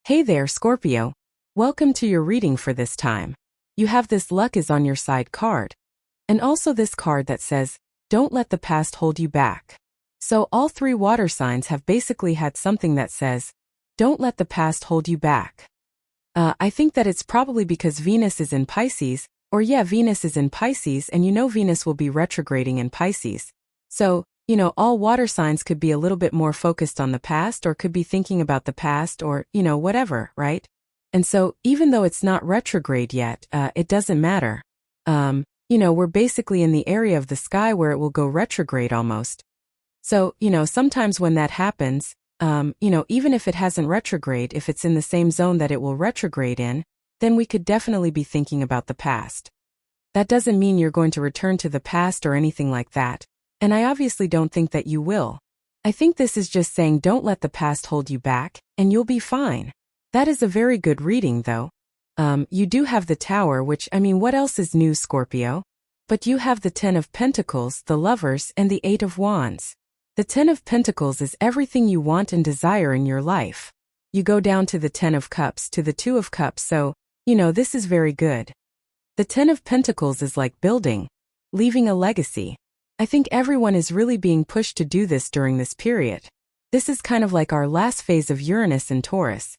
Hey there, Scorpio. Welcome to your reading for this time. You have this luck is on your side card. And also this card that says, don't let the past hold you back. So all three water signs have basically had something that says, don't let the past hold you back. I think that it's probably because Venus is in Pisces, Venus is in Pisces and Venus will be retrograding in Pisces. So, all water signs could be a little bit more focused on the past or could be thinking about the past or, whatever, right? And so, even though it's not retrograde yet, it doesn't matter. We're basically in the area of the sky where it will go retrograde almost. So, sometimes when that happens, even if it hasn't retrograde, if it's in the same zone that it will retrograde in, then we could definitely be thinking about the past. That doesn't mean you're going to return to the past or anything like that. And I obviously don't think that you will. I think this is just saying don't let the past hold you back, and you'll be fine. That is a very good reading though. You do have the Tower, which, what else is new, Scorpio? But you have the Ten of Pentacles, the Lovers, and the Eight of Wands. The Ten of Pentacles is everything you want and desire in your life. You go down to the Ten of Cups, to the Two of Cups, so, this is very good. The Ten of Pentacles is like building, leaving a legacy. I think everyone is really being pushed to do this during this period. This is kind of like our last phase of Uranus in Taurus.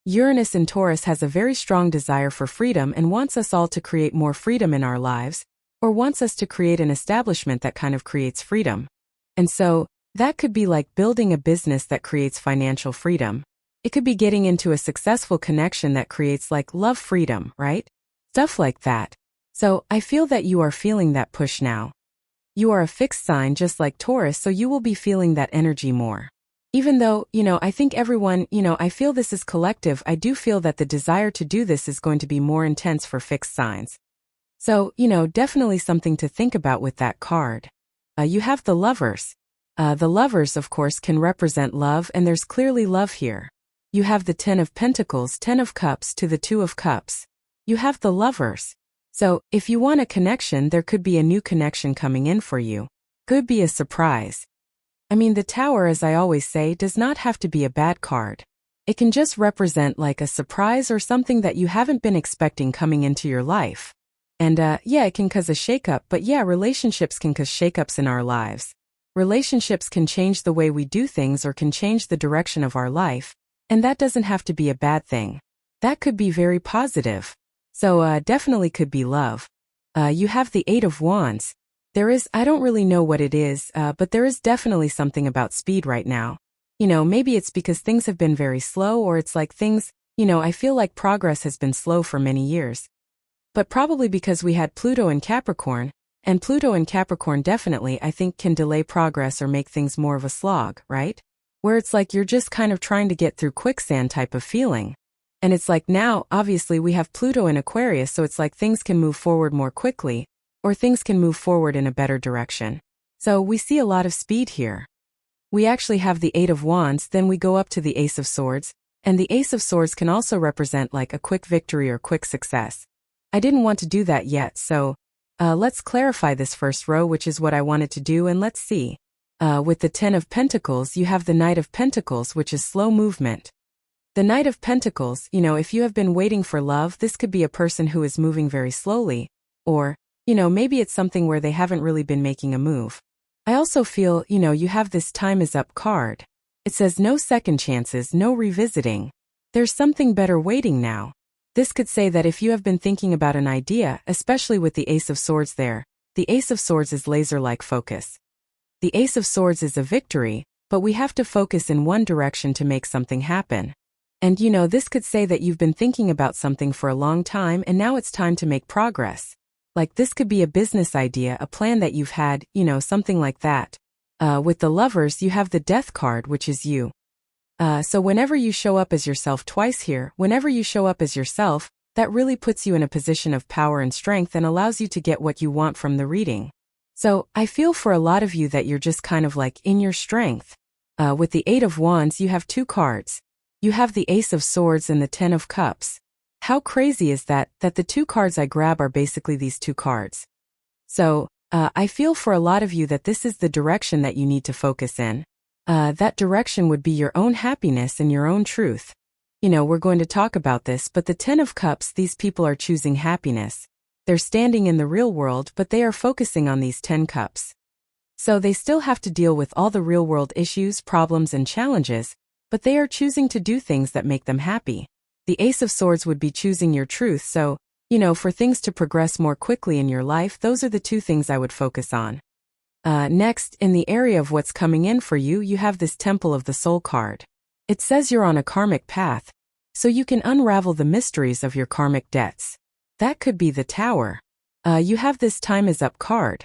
Uranus in Taurus has a very strong desire for freedom and wants us all to create more freedom in our lives, or wants us to create an establishment that kind of creates freedom. And so, that could be like building a business that creates financial freedom. It could be getting into a successful connection that creates like love freedom, right? Stuff like that. So, I feel that you are feeling that push now. You are a fixed sign just like Taurus, so you will be feeling that energy more. Even though, I think everyone, I feel this is collective, I do feel that the desire to do this is going to be more intense for fixed signs. So, definitely something to think about with that card. You have the Lovers. The Lovers, of course, can represent love, and there's clearly love here. You have the Ten of Pentacles, Ten of Cups to the Two of Cups. You have the Lovers. So, if you want a connection, there could be a new connection coming in for you. Could be a surprise. The Tower, as I always say, does not have to be a bad card. It can just represent like a surprise or something that you haven't been expecting coming into your life. And it can cause a shakeup, but relationships can cause shakeups in our lives. Relationships can change the way we do things or can change the direction of our life, and that doesn't have to be a bad thing. That could be very positive. So definitely could be love. You have the Eight of Wands. I don't really know what it is, but there is definitely something about speed right now. Maybe it's because things have been very slow, or it's like things, I feel like progress has been slow for many years. But probably because we had Pluto in Capricorn, and Pluto in Capricorn definitely, I think, can delay progress or make things more of a slog, right? Where it's like you're just kind of trying to get through quicksand type of feeling. And it's like now, obviously we have Pluto in Aquarius, so it's like things can move forward more quickly, or things can move forward in a better direction. So we see a lot of speed here. We actually have the Eight of Wands, then we go up to the Ace of Swords, and the Ace of Swords can also represent like a quick victory or quick success. I didn't want to do that yet, so let's clarify this first row, which is what I wanted to do, and let's see. With the Ten of Pentacles, you have the Knight of Pentacles, which is slow movement. The Knight of Pentacles, if you have been waiting for love, this could be a person who is moving very slowly, or, maybe it's something where they haven't really been making a move. I also feel, you have this Time is Up card. It says no second chances, no revisiting. There's something better waiting now. This could say that if you have been thinking about an idea, especially with the Ace of Swords there, the Ace of Swords is laser-like focus. The Ace of Swords is a victory, but we have to focus in one direction to make something happen. And this could say that you've been thinking about something for a long time and now it's time to make progress. Like this could be a business idea, a plan that you've had, something like that. With the Lovers, you have the Death card, which is you. So whenever you show up as yourself twice here, whenever you show up as yourself, that really puts you in a position of power and strength and allows you to get what you want from the reading. So I feel for a lot of you that you're just kind of like in your strength. With the Eight of Wands, you have two cards. You have the Ace of Swords and the Ten of Cups. How crazy is that the two cards I grab are basically these two cards. So, I feel for a lot of you that this is the direction that you need to focus in. That direction would be your own happiness and your own truth. we're going to talk about this, but the Ten of Cups, these people are choosing happiness. They're standing in the real world, but they are focusing on these 10 cups. So they still have to deal with all the real world issues, problems, and challenges, but they are choosing to do things that make them happy. The Ace of Swords would be choosing your truth, so, for things to progress more quickly in your life, those are the two things I would focus on. Next, in the area of what's coming in for you, you have this Temple of the Soul card. It says you're on a karmic path, so you can unravel the mysteries of your karmic debts. That could be the Tower. You have this Time is Up card.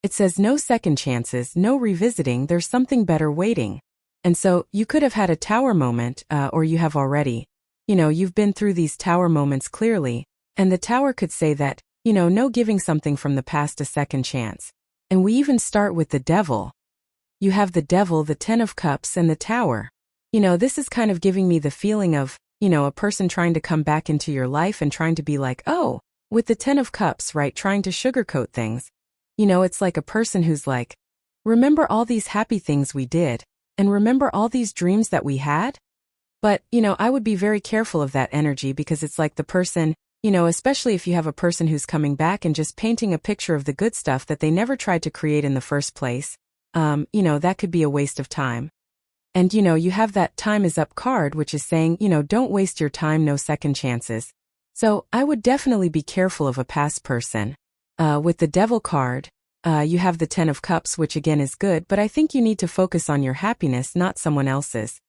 It says no second chances, no revisiting, there's something better waiting. And so, you could have had a Tower moment, or you have already. You've been through these Tower moments clearly, and the Tower could say that, no giving something from the past a second chance. And we even start with the Devil. You have the Devil, the Ten of Cups, and the Tower. This is kind of giving me the feeling of, a person trying to come back into your life and trying to be like, oh, with the Ten of Cups, right, trying to sugarcoat things. It's like a person who's like, remember all these happy things we did, and remember all these dreams that we had? But, I would be very careful of that energy because it's like the person, especially if you have a person who's coming back and just painting a picture of the good stuff that they never tried to create in the first place, that could be a waste of time. And, you have that Time is Up card, which is saying, don't waste your time, no second chances. So, I would definitely be careful of a past person. With the Devil card, you have the Ten of Cups, which again is good, but I think you need to focus on your happiness, not someone else's.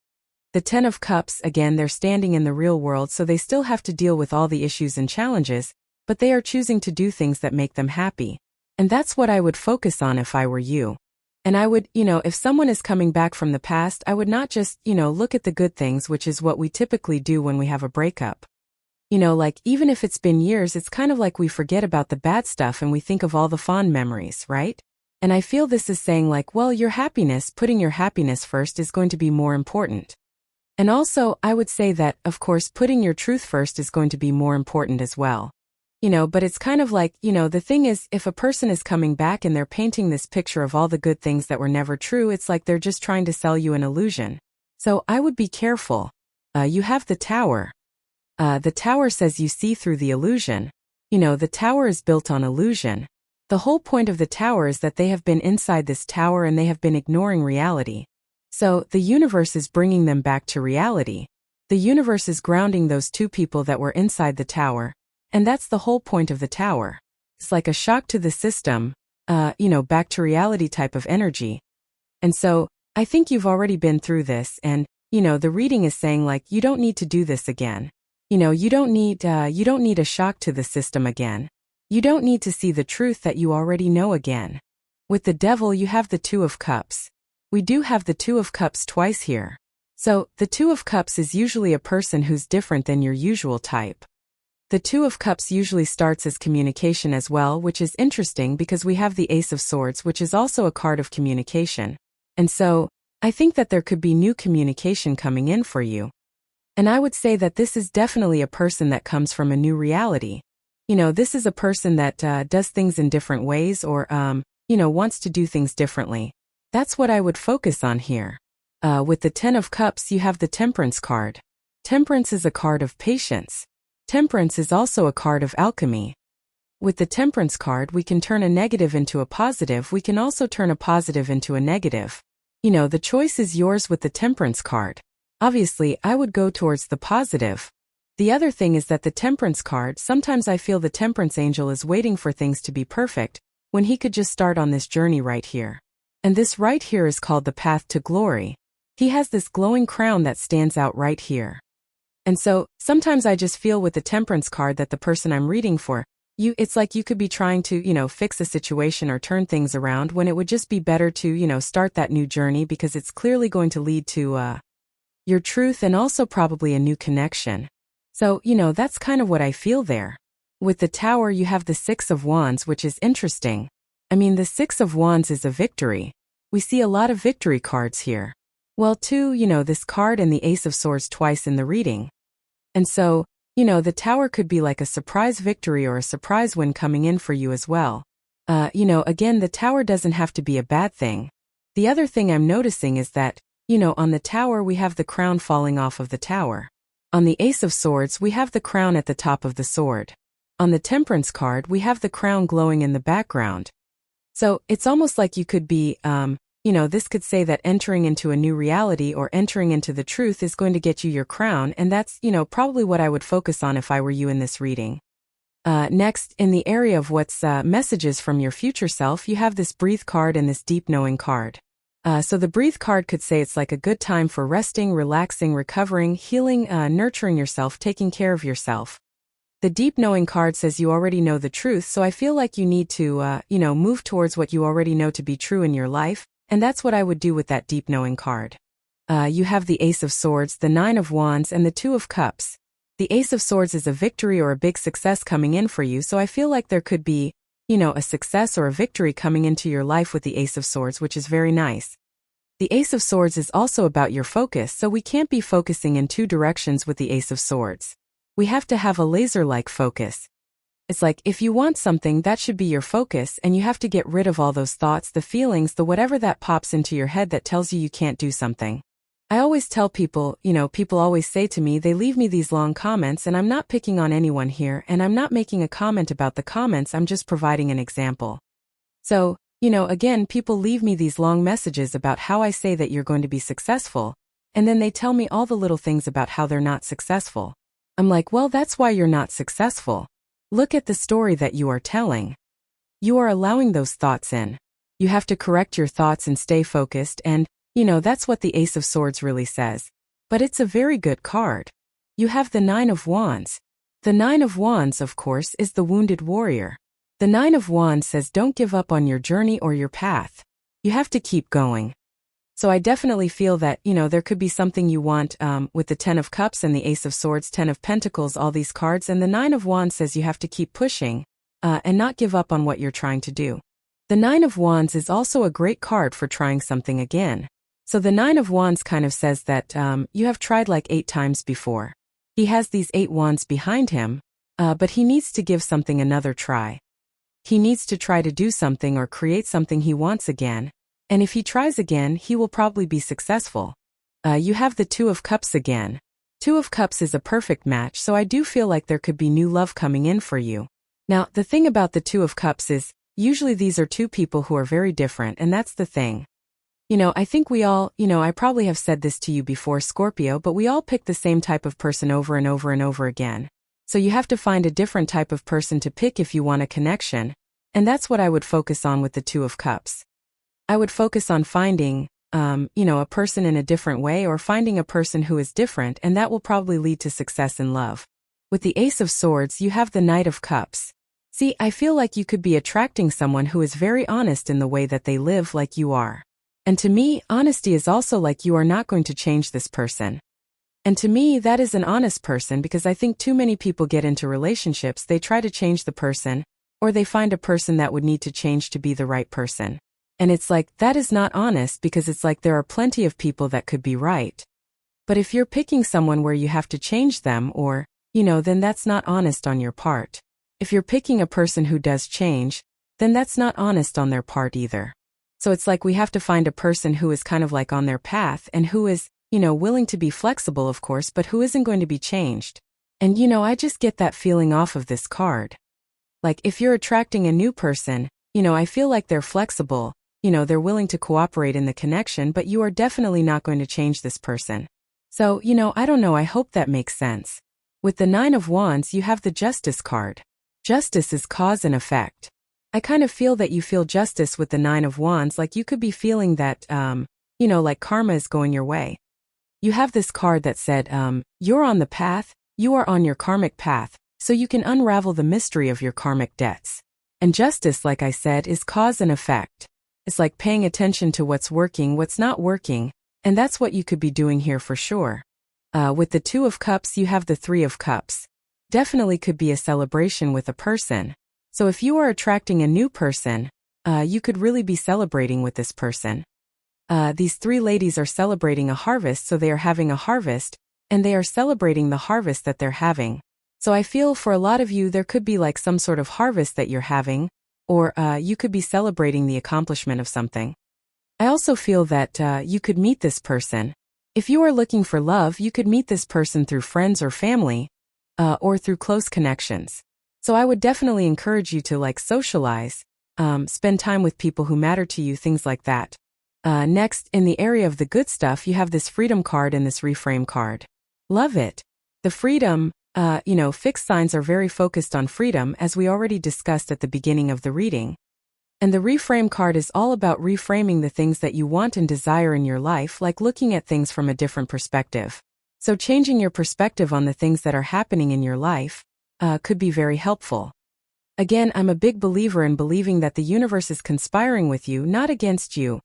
The Ten of Cups, again, they're standing in the real world, so they still have to deal with all the issues and challenges, but they are choosing to do things that make them happy. And that's what I would focus on if I were you. And I would, if someone is coming back from the past, I would not just, look at the good things, which is what we typically do when we have a breakup. Like, even if it's been years, it's kind of like we forget about the bad stuff and we think of all the fond memories, right? And I feel this is saying like, well, your happiness, putting your happiness first is going to be more important. And also, I would say that, of course, putting your truth first is going to be more important as well. But it's kind of like, the thing is, if a person is coming back and they're painting this picture of all the good things that were never true, it's like they're just trying to sell you an illusion. So I would be careful. You have the Tower. The Tower says you see through the illusion. The Tower is built on illusion. The whole point of the Tower is that they have been inside this tower and they have been ignoring reality. So the universe is bringing them back to reality. The universe is grounding those two people that were inside the tower. And that's the whole point of the Tower. It's like a shock to the system, back to reality type of energy. And so, I think you've already been through this and, the reading is saying like, you don't need to do this again. You don't need a shock to the system again. You don't need to see the truth that you already know again. With the Devil, you have the Two of Cups. We do have the Two of Cups twice here. So, the Two of Cups is usually a person who's different than your usual type. The Two of Cups usually starts as communication as well, which is interesting because we have the Ace of Swords, which is also a card of communication. And so, I think that there could be new communication coming in for you. And I would say that this is definitely a person that comes from a new reality. This is a person that does things in different ways or, wants to do things differently. That's what I would focus on here. With the Ten of Cups, you have the Temperance card. Temperance is a card of patience. Temperance is also a card of alchemy. With the Temperance card, we can turn a negative into a positive. We can also turn a positive into a negative. The choice is yours with the Temperance card. Obviously, I would go towards the positive. The other thing is that the Temperance card, sometimes I feel the Temperance angel is waiting for things to be perfect, when he could just start on this journey right here. And this right here is called the path to glory. He has this glowing crown that stands out right here. And so, sometimes I just feel with the Temperance card that the person I'm reading for, it's like you could be trying to, fix a situation or turn things around when it would just be better to, start that new journey because it's clearly going to lead to, your truth and also probably a new connection. So, that's kind of what I feel there. With the Tower, you have the Six of Wands, which is interesting. I mean, the Six of Wands is a victory. We see a lot of victory cards here. Well, too, this card and the Ace of Swords twice in the reading. And so, the Tower could be like a surprise victory or a surprise win coming in for you as well. Again, the Tower doesn't have to be a bad thing. The other thing I'm noticing is that, on the Tower we have the crown falling off of the Tower. On the Ace of Swords, we have the crown at the top of the sword. On the Temperance card, we have the crown glowing in the background. So it's almost like you could be, this could say that entering into a new reality or entering into the truth is going to get you your crown, and that's, probably what I would focus on if I were you in this reading. Next, in the area of what's messages from your future self, you have this Breathe card and this Deep Knowing card. So the Breathe card could say it's like a good time for resting, relaxing, recovering, healing, nurturing yourself, taking care of yourself. The Deep Knowing card says you already know the truth, so I feel like you need to, move towards what you already know to be true in your life, and that's what I would do with that Deep Knowing card. You have the Ace of Swords, the Nine of Wands, and the Two of Cups. The Ace of Swords is a victory or a big success coming in for you, so I feel like there could be, a success or a victory coming into your life with the Ace of Swords, which is very nice. The Ace of Swords is also about your focus, so we can't be focusing in two directions with the Ace of Swords. We have to have a laser-like focus. It's like, if you want something, that should be your focus, and you have to get rid of all those thoughts, the feelings, the whatever that pops into your head that tells you can't do something. I always tell people, people always say to me, they leave me these long comments, and I'm not picking on anyone here, and I'm not making a comment about the comments, I'm just providing an example. So, again, people leave me these long messages about how I say that you're going to be successful, and then they tell me all the little things about how they're not successful. I'm like, well, that's why you're not successful. Look at the story that you are telling. You are allowing those thoughts in. You have to correct your thoughts and stay focused, and that's what the Ace of Swords really says. But it's a very good card. You have the Nine of Wands. The Nine of Wands, of course, is the wounded warrior. The Nine of Wands says don't give up on your journey or your path. You have to keep going. So I definitely feel that, there could be something you want with the Ten of Cups and the Ace of Swords, Ten of Pentacles, all these cards, and the Nine of Wands says you have to keep pushing and not give up on what you're trying to do. The Nine of Wands is also a great card for trying something again. So the Nine of Wands kind of says that you have tried like 8 times before. He has these 8 wands behind him, but he needs to give something another try. He needs to try to do something or create something he wants again, and if he tries again, he will probably be successful. You have the Two of Cups again. Two of Cups is a perfect match, so I do feel like there could be new love coming in for you. Now, the thing about the Two of Cups is, usually these are two people who are very different, and that's the thing. I think we all, I probably have said this to you before, Scorpio, but we all pick the same type of person over and over and over again. So you have to find a different type of person to pick if you want a connection, and that's what I would focus on with the Two of Cups. I would focus on finding, a person in a different way, or finding a person who is different, and that will probably lead to success in love. With the Ace of Swords, you have the Knight of Cups. See, I feel like you could be attracting someone who is very honest in the way that they live like you are. And to me, honesty is also like you are not going to change this person. And to me, that is an honest person, because I think too many people get into relationships, they try to change the person, or they find a person that would need to change to be the right person. And it's like, that is not honest, because it's like there are plenty of people that could be right. But if you're picking someone where you have to change them, or, then that's not honest on your part. If you're picking a person who does change, then that's not honest on their part either. So it's like we have to find a person who is kind of like on their path, and who is, willing to be flexible, of course, but who isn't going to be changed. And I just get that feeling off of this card. Like, if you're attracting a new person, I feel like they're flexible, they're willing to cooperate in the connection, but you are definitely not going to change this person. So, I don't know, I hope that makes sense. With the Nine of Wands, you have the Justice card. Justice is cause and effect. I kind of feel that you feel justice with the Nine of Wands, like you could be feeling that, like karma is going your way. You have this card that said, you're on the path, you are on your karmic path, so you can unravel the mystery of your karmic debts. And justice, like I said, is cause and effect. It's like paying attention to what's working, what's not working, and that's what you could be doing here for sure. With the Two of Cups, you have the Three of Cups. Definitely could be a celebration with a person. So if you are attracting a new person, you could really be celebrating with this person. These 3 ladies are celebrating a harvest, so they are having a harvest, and they are celebrating the harvest that they're having. So I feel for a lot of you, there could be like some sort of harvest that you're having, or you could be celebrating the accomplishment of something. I also feel that you could meet this person. If you are looking for love, you could meet this person through friends or family, or through close connections. So I would definitely encourage you to socialize, spend time with people who matter to you, things like that. Next, in the area of the good stuff, you have this freedom card and this reframe card. Love it. The freedom, fixed signs are very focused on freedom, as we already discussed at the beginning of the reading. And the reframe card is all about reframing the things that you want and desire in your life, like looking at things from a different perspective. So changing your perspective on the things that are happening in your life could be very helpful. Again, I'm a big believer in believing that the universe is conspiring with you, not against you,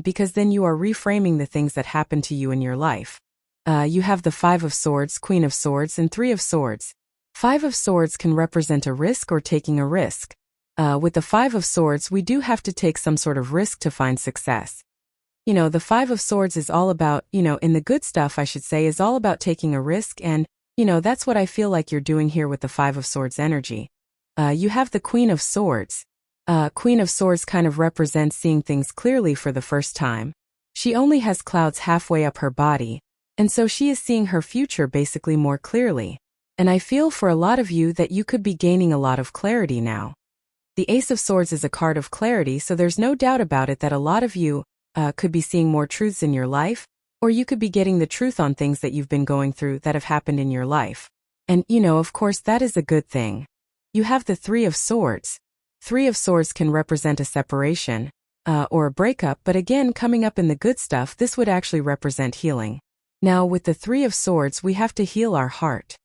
because then you are reframing the things that happen to you in your life. You have the Five of Swords, Queen of Swords, and Three of Swords. Five of Swords can represent a risk or taking a risk. With the Five of Swords, we do have to take some sort of risk to find success. The Five of Swords is all about, in the good stuff, I should say, is all about taking a risk, and, that's what I feel like you're doing here with the Five of Swords energy. You have the Queen of Swords. Queen of Swords kind of represents seeing things clearly for the first time. She only has clouds halfway up her body, and so she is seeing her future basically more clearly. And I feel for a lot of you that you could be gaining a lot of clarity now. The Ace of Swords is a card of clarity, so there's no doubt about it that a lot of you could be seeing more truths in your life, or you could be getting the truth on things that you've been going through that have happened in your life. And, of course, that is a good thing. You have the Three of Swords. Three of Swords can represent a separation, or a breakup, but again, coming up in the good stuff, this would actually represent healing. Now, with the Three of Swords, we have to heal our heart.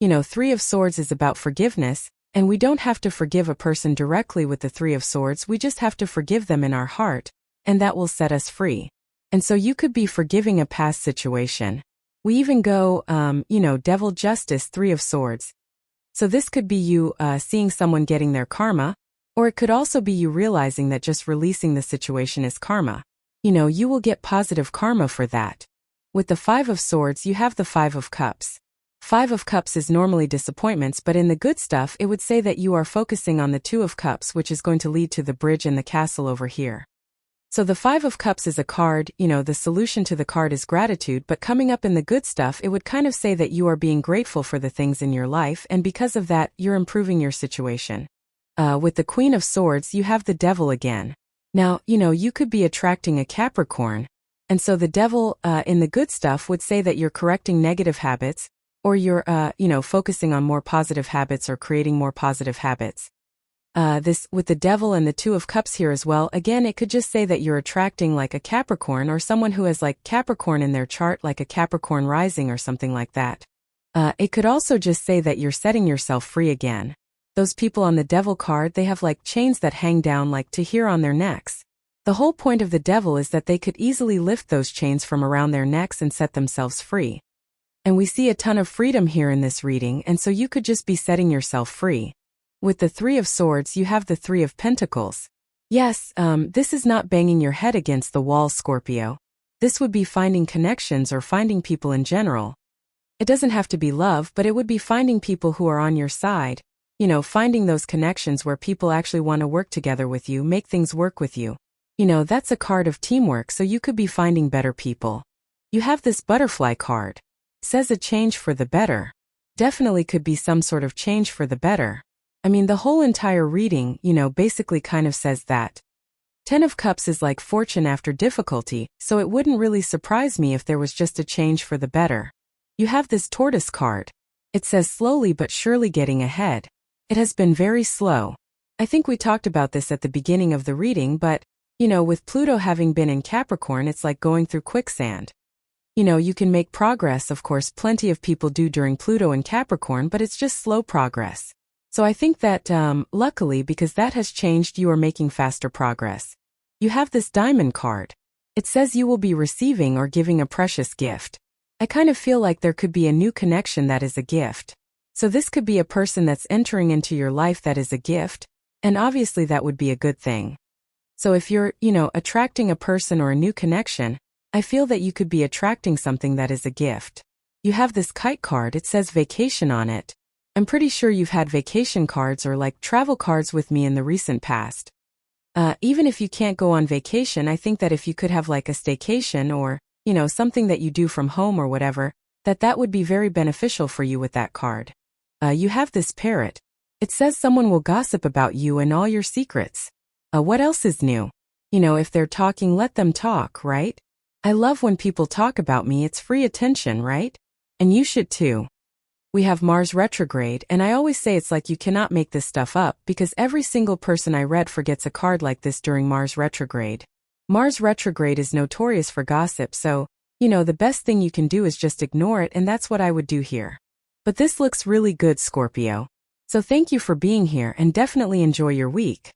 Three of Swords is about forgiveness, and we don't have to forgive a person directly with the Three of Swords, we just have to forgive them in our heart, and that will set us free. And so you could be forgiving a past situation. We even go, Devil, Justice, Three of Swords. So this could be you seeing someone getting their karma, or it could also be you realizing that just releasing the situation is karma. You will get positive karma for that. With the Five of Swords, you have the Five of Cups. Five of Cups is normally disappointments, but in the good stuff, it would say that you are focusing on the Two of Cups, which is going to lead to the bridge and the castle over here. So the Five of Cups is a card, the solution to the card is gratitude, but coming up in the good stuff, it would kind of say that you are being grateful for the things in your life, and because of that, you're improving your situation. With the Queen of Swords, you have the Devil again. Now, you could be attracting a Capricorn, and so the Devil in the good stuff would say that you're correcting negative habits, or you're, focusing on more positive habits or creating more positive habits. This, with the Devil and the Two of Cups here as well, again, it could just say that you're attracting like a Capricorn or someone who has like Capricorn in their chart, like a Capricorn rising or something like that. It could also just say that you're setting yourself free again. Those people on the Devil card, they have like chains that hang down like to here on their necks. The whole point of the Devil is that they could easily lift those chains from around their necks and set themselves free. And we see a ton of freedom here in this reading, and so you could just be setting yourself free. With the Three of Swords, you have the Three of Pentacles. Yes, this is not banging your head against the wall, Scorpio. This would be finding connections or finding people in general. It doesn't have to be love, but it would be finding people who are on your side. Finding those connections where people actually want to work together with you, make things work with you. That's a card of teamwork, so you could be finding better people. You have this Butterfly card. Says a change for the better. Definitely could be some sort of change for the better. I mean, the whole entire reading, basically kind of says that. Ten of Cups is like fortune after difficulty, so it wouldn't really surprise me if there was just a change for the better. You have this Tortoise card. It says slowly but surely getting ahead. It has been very slow. I think we talked about this at the beginning of the reading, but, with Pluto having been in Capricorn, it's like going through quicksand. You can make progress, of course, plenty of people do during Pluto in Capricorn, but it's just slow progress. So I think that, luckily, because that has changed, you are making faster progress. You have this Diamond card. It says you will be receiving or giving a precious gift. I kind of feel like there could be a new connection that is a gift. So this could be a person that's entering into your life that is a gift, and obviously that would be a good thing. So if you're, attracting a person or a new connection, I feel that you could be attracting something that is a gift. You have this Kite card. It says vacation on it. I'm pretty sure you've had vacation cards or like travel cards with me in the recent past. Even if you can't go on vacation, I think that if you could have like a staycation or, something that you do from home or whatever, that would be very beneficial for you with that card. You have this parrot. It says someone will gossip about you and all your secrets. What else is new? If they're talking, let them talk, right? I love when people talk about me. It's free attention, right? And you should too. We have Mars retrograde, and I always say it's like you cannot make this stuff up because every single person I read forgets a card like this during Mars retrograde. Mars retrograde is notorious for gossip, so, the best thing you can do is just ignore it, and that's what I would do here. But this looks really good, Scorpio. So thank you for being here and definitely enjoy your week.